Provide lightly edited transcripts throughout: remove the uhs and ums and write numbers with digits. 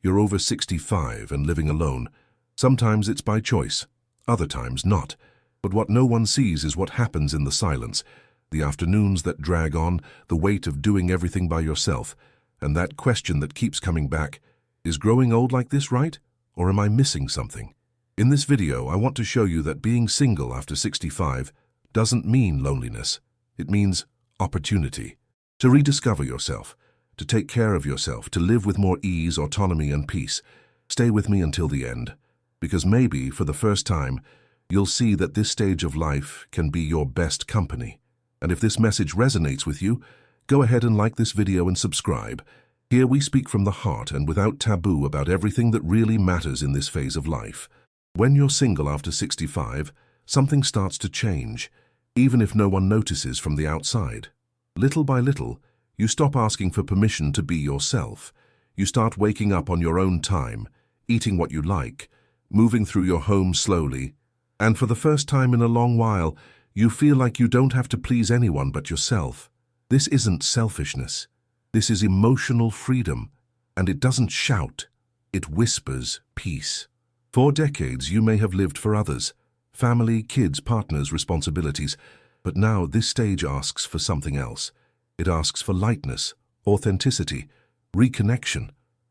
you're over 65 and living alone. Sometimes it's by choice, other times not. But what no one sees is what happens in the silence, the afternoons that drag on, the weight of doing everything by yourself, and that question that keeps coming back, is growing old like this right? Or am I missing something? In this video, I want to show you that being single after 65 doesn't mean loneliness. It means opportunity. To rediscover yourself, to take care of yourself, to live with more ease, autonomy, and peace. Stay with me until the end, because maybe, for the first time, you'll see that this stage of life can be your best company. And if this message resonates with you, go ahead and like this video and subscribe. Here we speak from the heart and without taboo about everything that really matters in this phase of life. When you're single after 65, something starts to change, even if no one notices from the outside. Little by little, you stop asking for permission to be yourself. You start waking up on your own time, eating what you like, moving through your home slowly, and for the first time in a long while, you feel like you don't have to please anyone but yourself. This isn't selfishness. This is emotional freedom, and it doesn't shout. It whispers peace. For decades, you may have lived for others, family, kids, partners, responsibilities, but now this stage asks for something else. It asks for lightness, authenticity, reconnection.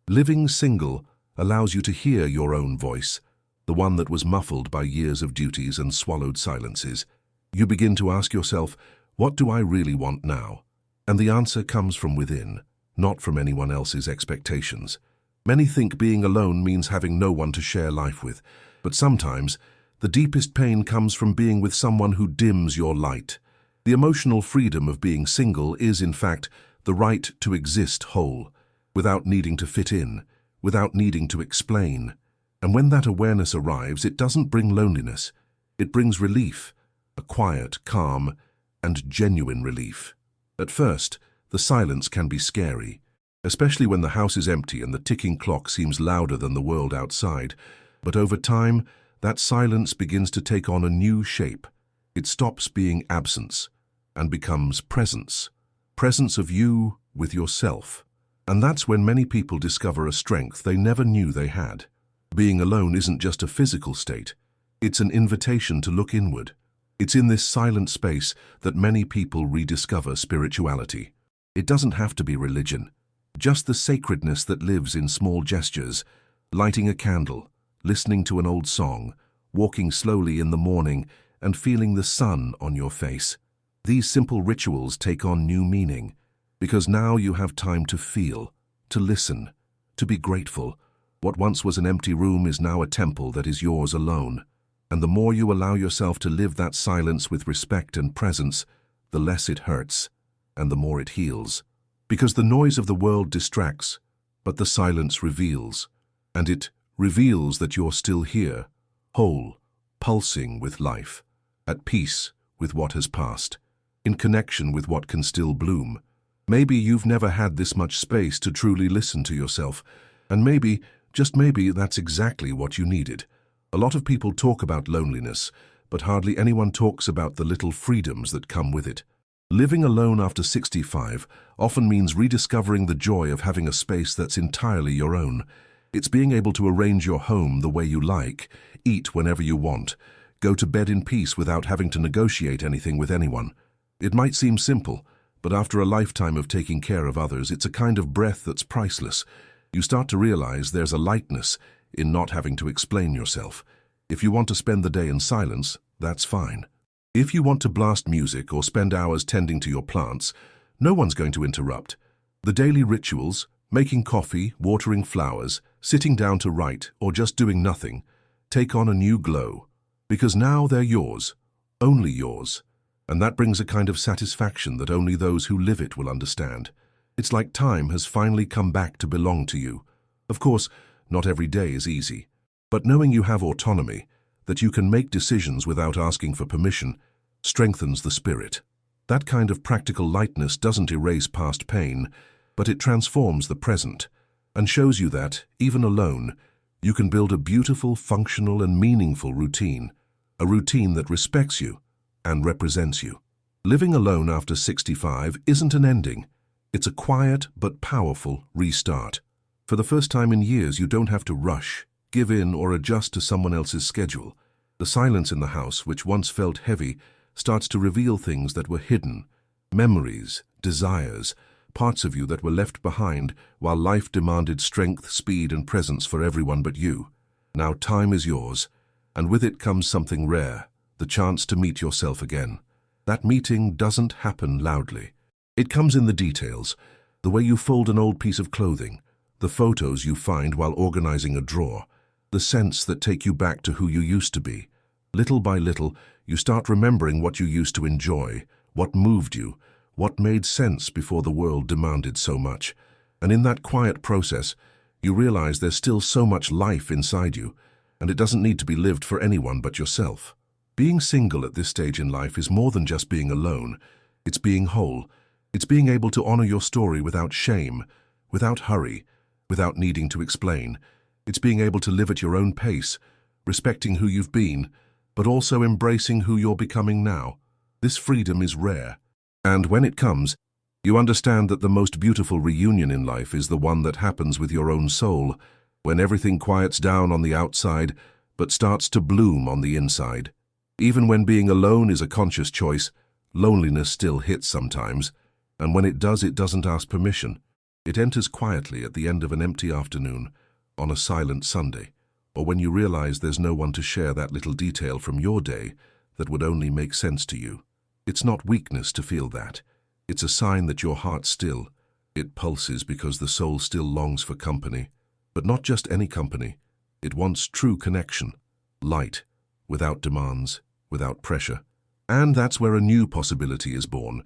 Living single allows you to hear your own voice, the one that was muffled by years of duties and swallowed silences. You begin to ask yourself, what do I really want now? And the answer comes from within, not from anyone else's expectations. Many think being alone means having no one to share life with, but sometimes the deepest pain comes from being with someone who dims your light. The emotional freedom of being single is, in fact, the right to exist whole, without needing to fit in, without needing to explain. And when that awareness arrives, it doesn't bring loneliness. It brings relief, a quiet, calm, and genuine relief. At first, the silence can be scary, especially when the house is empty and the ticking clock seems louder than the world outside. But over time, that silence begins to take on a new shape. It stops being absence and becomes presence. Presence of you with yourself. And that's when many people discover a strength they never knew they had. Being alone isn't just a physical state. It's an invitation to look inward. It's in this silent space that many people rediscover spirituality. It doesn't have to be religion. Just the sacredness that lives in small gestures, lighting a candle, listening to an old song, walking slowly in the morning, and feeling the sun on your face. These simple rituals take on new meaning, because now you have time to feel, to listen, to be grateful. What once was an empty room is now a temple that is yours alone. And the more you allow yourself to live that silence with respect and presence, the less it hurts, and the more it heals. Because the noise of the world distracts, but the silence reveals. And it reveals that you're still here, whole, pulsing with life, at peace with what has passed, in connection with what can still bloom. Maybe you've never had this much space to truly listen to yourself, and maybe, just maybe, that's exactly what you needed. A lot of people talk about loneliness, but hardly anyone talks about the little freedoms that come with it. Living alone after 65 often means rediscovering the joy of having a space that's entirely your own. It's being able to arrange your home the way you like, eat whenever you want, go to bed in peace without having to negotiate anything with anyone. It might seem simple, but after a lifetime of taking care of others, it's a kind of breath that's priceless. You start to realize there's a lightness in not having to explain yourself. If you want to spend the day in silence, that's fine. If you want to blast music or spend hours tending to your plants, no one's going to interrupt. The daily rituals, making coffee, watering flowers, sitting down to write, or just doing nothing, take on a new glow. Because now they're yours, only yours. And that brings a kind of satisfaction that only those who live it will understand. It's like time has finally come back to belong to you. Of course, not every day is easy. But knowing you have autonomy, that you can make decisions without asking for permission, strengthens the spirit. That kind of practical lightness doesn't erase past pain, but it transforms the present, and shows you that, even alone, you can build a beautiful, functional, and meaningful routine, a routine that respects you and represents you. Living alone after 65 isn't an ending. It's a quiet but powerful restart. For the first time in years, you don't have to rush, give in, or adjust to someone else's schedule. The silence in the house, which once felt heavy, starts to reveal things that were hidden, memories, desires, parts of you that were left behind while life demanded strength, speed, and presence for everyone but you. Now time is yours, and with it comes something rare, the chance to meet yourself again. That meeting doesn't happen loudly. It comes in the details, the way you fold an old piece of clothing, the photos you find while organizing a drawer, the scents that take you back to who you used to be. Little by little, you start remembering what you used to enjoy, what moved you, what made sense before the world demanded so much. And in that quiet process, you realize there's still so much life inside you, and it doesn't need to be lived for anyone but yourself. Being single at this stage in life is more than just being alone. It's being whole. It's being able to honor your story without shame, without hurry, without needing to explain. It's being able to live at your own pace, respecting who you've been, but also embracing who you're becoming now. This freedom is rare. And when it comes, you understand that the most beautiful reunion in life is the one that happens with your own soul, when everything quiets down on the outside, but starts to bloom on the inside. Even when being alone is a conscious choice, loneliness still hits sometimes, and when it does, it doesn't ask permission. It enters quietly at the end of an empty afternoon, on a silent Sunday, or when you realize there's no one to share that little detail from your day that would only make sense to you. It's not weakness to feel that. It's a sign that your heart's still. It pulses because the soul still longs for company, but not just any company. It wants true connection, light, without demands, without pressure. And that's where a new possibility is born,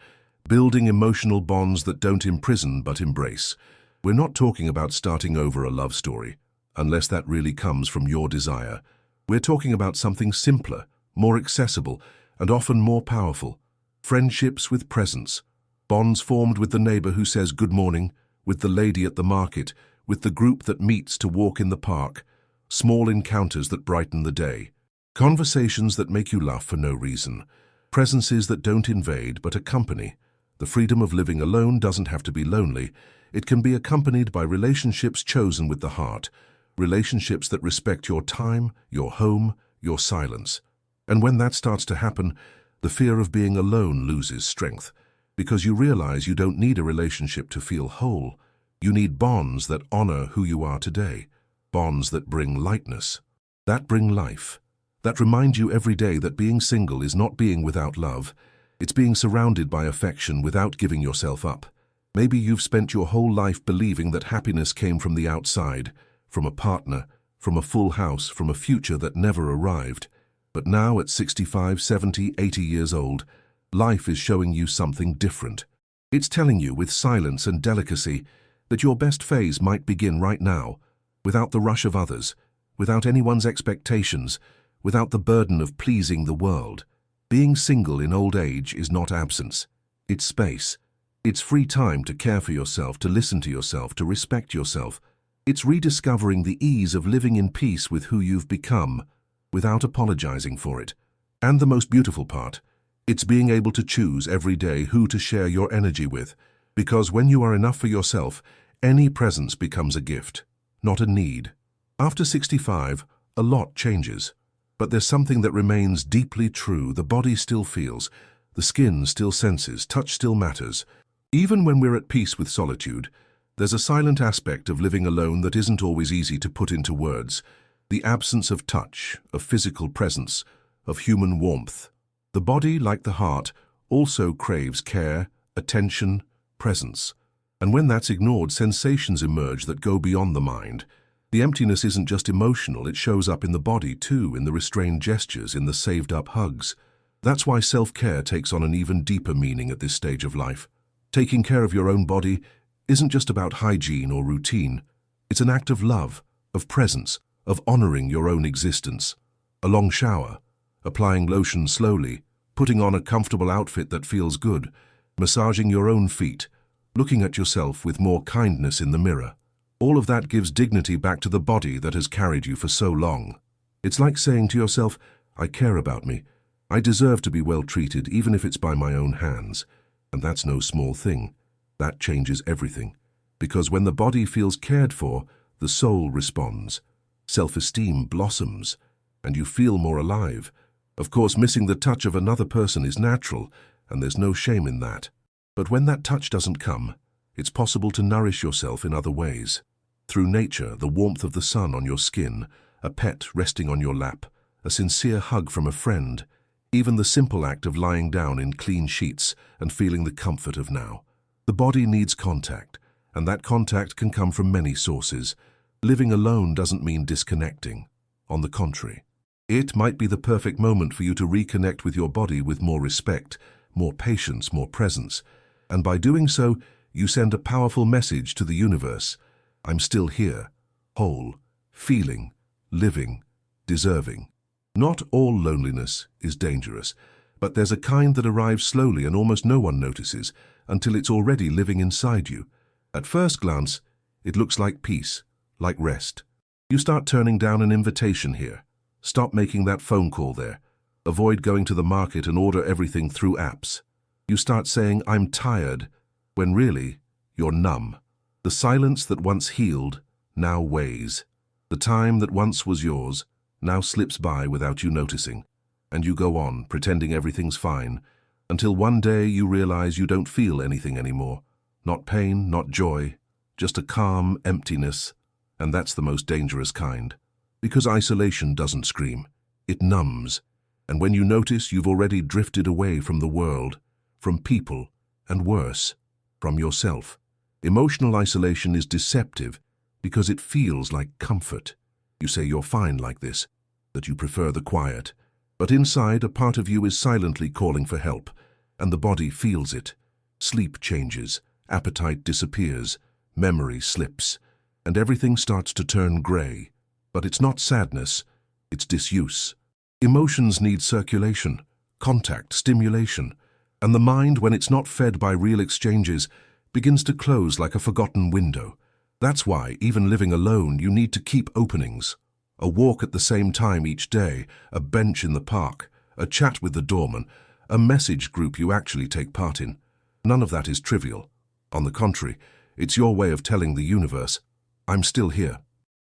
building emotional bonds that don't imprison but embrace. We're not talking about starting over a love story, unless that really comes from your desire. We're talking about something simpler, more accessible, and often more powerful. Friendships with presence. Bonds formed with the neighbor who says good morning, with the lady at the market, with the group that meets to walk in the park. Small encounters that brighten the day. Conversations that make you laugh for no reason. Presences that don't invade but accompany. The freedom of living alone doesn't have to be lonely. It can be accompanied by relationships chosen with the heart, relationships that respect your time, your home, your silence. And when that starts to happen, the fear of being alone loses strength, because you realize you don't need a relationship to feel whole. You need bonds that honor who you are today, bonds that bring lightness, that bring life, that remind you every day that being single is not being without love. It's being surrounded by affection without giving yourself up. Maybe you've spent your whole life believing that happiness came from the outside, from a partner, from a full house, from a future that never arrived. But now at 65, 70, 80 years old, life is showing you something different. It's telling you with silence and delicacy that your best phase might begin right now, without the rush of others, without anyone's expectations, without the burden of pleasing the world. Being single in old age is not absence. It's space. It's free time to care for yourself, to listen to yourself, to respect yourself. It's rediscovering the ease of living in peace with who you've become, without apologizing for it. And the most beautiful part, it's being able to choose every day who to share your energy with, because when you are enough for yourself, any presence becomes a gift, not a need. After 65, a lot changes, but there's something that remains deeply true. The body still feels, the skin still senses, touch still matters. Even when we're at peace with solitude, there's a silent aspect of living alone that isn't always easy to put into words. The absence of touch, of physical presence, of human warmth. The body, like the heart, also craves care, attention, presence. And when that's ignored, sensations emerge that go beyond the mind. The emptiness isn't just emotional, it shows up in the body too, in the restrained gestures, in the saved-up hugs. That's why self-care takes on an even deeper meaning at this stage of life. Taking care of your own body isn't just about hygiene or routine. It's an act of love, of presence, of honoring your own existence. A long shower, applying lotion slowly, putting on a comfortable outfit that feels good, massaging your own feet, looking at yourself with more kindness in the mirror. All of that gives dignity back to the body that has carried you for so long. It's like saying to yourself, I care about me. I deserve to be well treated, even if it's by my own hands. And that's no small thing. That changes everything. Because when the body feels cared for, the soul responds. Self-esteem blossoms, and you feel more alive. Of course, missing the touch of another person is natural, and there's no shame in that. But when that touch doesn't come, it's possible to nourish yourself in other ways. Through nature, the warmth of the sun on your skin, a pet resting on your lap, a sincere hug from a friend, even the simple act of lying down in clean sheets and feeling the comfort of now. The body needs contact, and that contact can come from many sources. Living alone doesn't mean disconnecting. On the contrary, it might be the perfect moment for you to reconnect with your body with more respect, more patience, more presence. And by doing so, you send a powerful message to the universe. I'm still here, whole, feeling, living, deserving. Not all loneliness is dangerous, but there's a kind that arrives slowly and almost no one notices until it's already living inside you. At first glance, it looks like peace, like rest. You start turning down an invitation here. Stop making that phone call there. Avoid going to the market and order everything through apps. You start saying, I'm tired, when really, you're numb. The silence that once healed now weighs. The time that once was yours now slips by without you noticing. And you go on, pretending everything's fine, until one day you realize you don't feel anything anymore. Not pain, not joy, just a calm emptiness. And that's the most dangerous kind. Because isolation doesn't scream, it numbs. And when you notice, you've already drifted away from the world, from people, and worse, from yourself. Emotional isolation is deceptive because it feels like comfort. You say you're fine like this, that you prefer the quiet. But inside, a part of you is silently calling for help, and the body feels it. Sleep changes, appetite disappears, memory slips, and everything starts to turn gray. But it's not sadness, it's disuse. Emotions need circulation, contact, stimulation, and the mind, when it's not fed by real exchanges, begins to close like a forgotten window. That's why, even living alone, you need to keep openings. A walk at the same time each day, a bench in the park, a chat with the doorman, a message group you actually take part in. None of that is trivial. On the contrary, it's your way of telling the universe, I'm still here,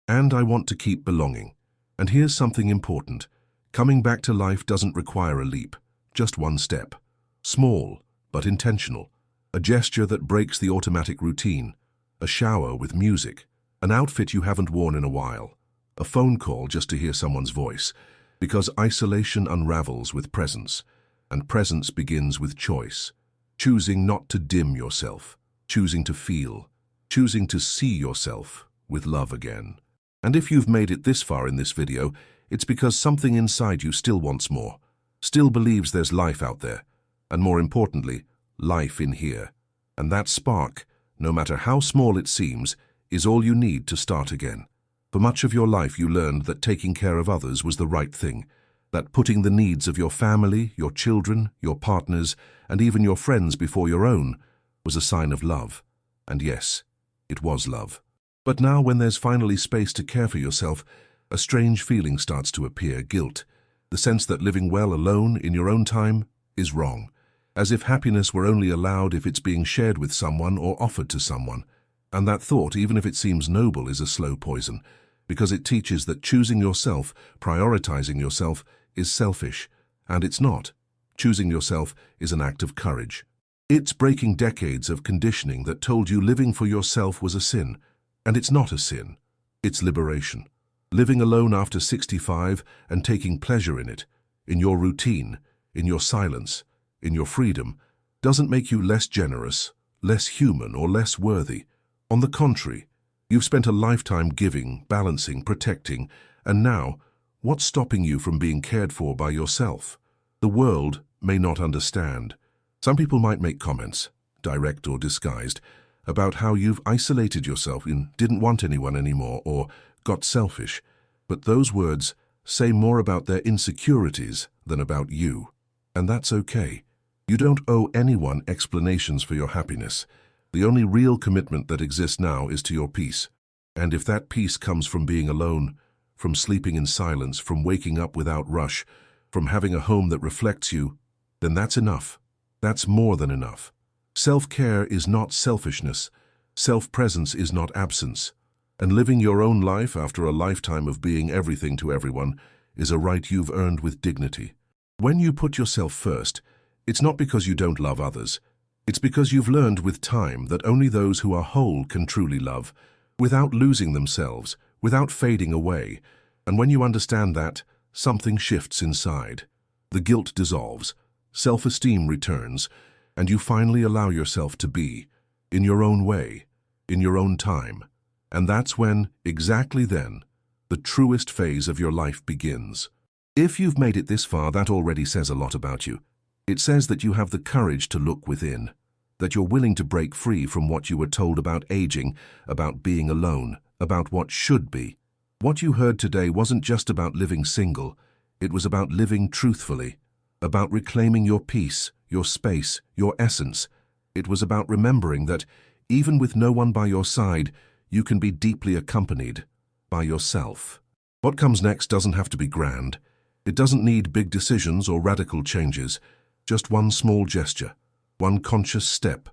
and I want to keep belonging. And here's something important. Coming back to life doesn't require a leap, just one step. Small, but intentional. A gesture that breaks the automatic routine. A shower with music. An outfit you haven't worn in a while. A phone call just to hear someone's voice. Because isolation unravels with presence, and presence begins with choice. Choosing not to dim yourself. Choosing to feel. Choosing to see yourself with love again. And if you've made it this far in this video, it's because something inside you still wants more. Still believes there's life out there. And more importantly, life in here. And that spark, no matter how small it seems, is all you need to start again. For much of your life you learned that taking care of others was the right thing, that putting the needs of your family, your children, your partners, and even your friends before your own was a sign of love. And yes, it was love. But now when there's finally space to care for yourself, a strange feeling starts to appear, guilt. The sense that living well alone in your own time is wrong. As if happiness were only allowed if it's being shared with someone or offered to someone. And that thought, even if it seems noble, is a slow poison, because it teaches that choosing yourself, prioritizing yourself, is selfish. And it's not. Choosing yourself is an act of courage. It's breaking decades of conditioning that told you living for yourself was a sin. And it's not a sin. It's liberation. Living alone after 65 and taking pleasure in it, in your routine, in your silence, in your freedom, doesn't make you less generous, less human, or less worthy. On the contrary, you've spent a lifetime giving, balancing, protecting, and now, what's stopping you from being cared for by yourself? The world may not understand. Some people might make comments, direct or disguised, about how you've isolated yourself and didn't want anyone anymore or got selfish. But those words say more about their insecurities than about you. And that's okay. You don't owe anyone explanations for your happiness. The only real commitment that exists now is to your peace. And if that peace comes from being alone, from sleeping in silence, from waking up without rush, from having a home that reflects you, then that's enough. That's more than enough. Self-care is not selfishness. Self-presence is not absence. And living your own life after a lifetime of being everything to everyone is a right you've earned with dignity. When you put yourself first, it's not because you don't love others. It's because you've learned with time that only those who are whole can truly love, without losing themselves, without fading away. And when you understand that, something shifts inside. The guilt dissolves, self-esteem returns, and you finally allow yourself to be, in your own way, in your own time. And that's when, exactly then, the truest phase of your life begins. If you've made it this far, that already says a lot about you. It says that you have the courage to look within, that you're willing to break free from what you were told about aging, about being alone, about what should be. What you heard today wasn't just about living single, it was about living truthfully, about reclaiming your peace, your space, your essence. It was about remembering that, even with no one by your side, you can be deeply accompanied by yourself. What comes next doesn't have to be grand. It doesn't need big decisions or radical changes. Just one small gesture, one conscious step,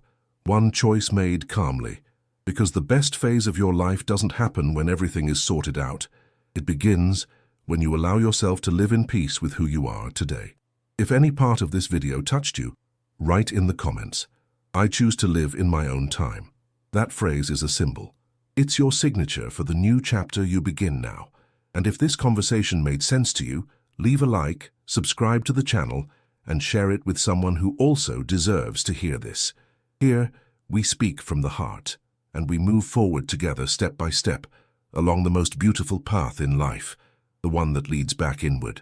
one choice made calmly. Because the best phase of your life doesn't happen when everything is sorted out. It begins when you allow yourself to live in peace with who you are today. If any part of this video touched you, write in the comments, "I choose to live in my own time." That phrase is a symbol. It's your signature for the new chapter you begin now. And if this conversation made sense to you, leave a like, subscribe to the channel, and share it with someone who also deserves to hear this. Here, we speak from the heart, and we move forward together step by step, along the most beautiful path in life, the one that leads back inward.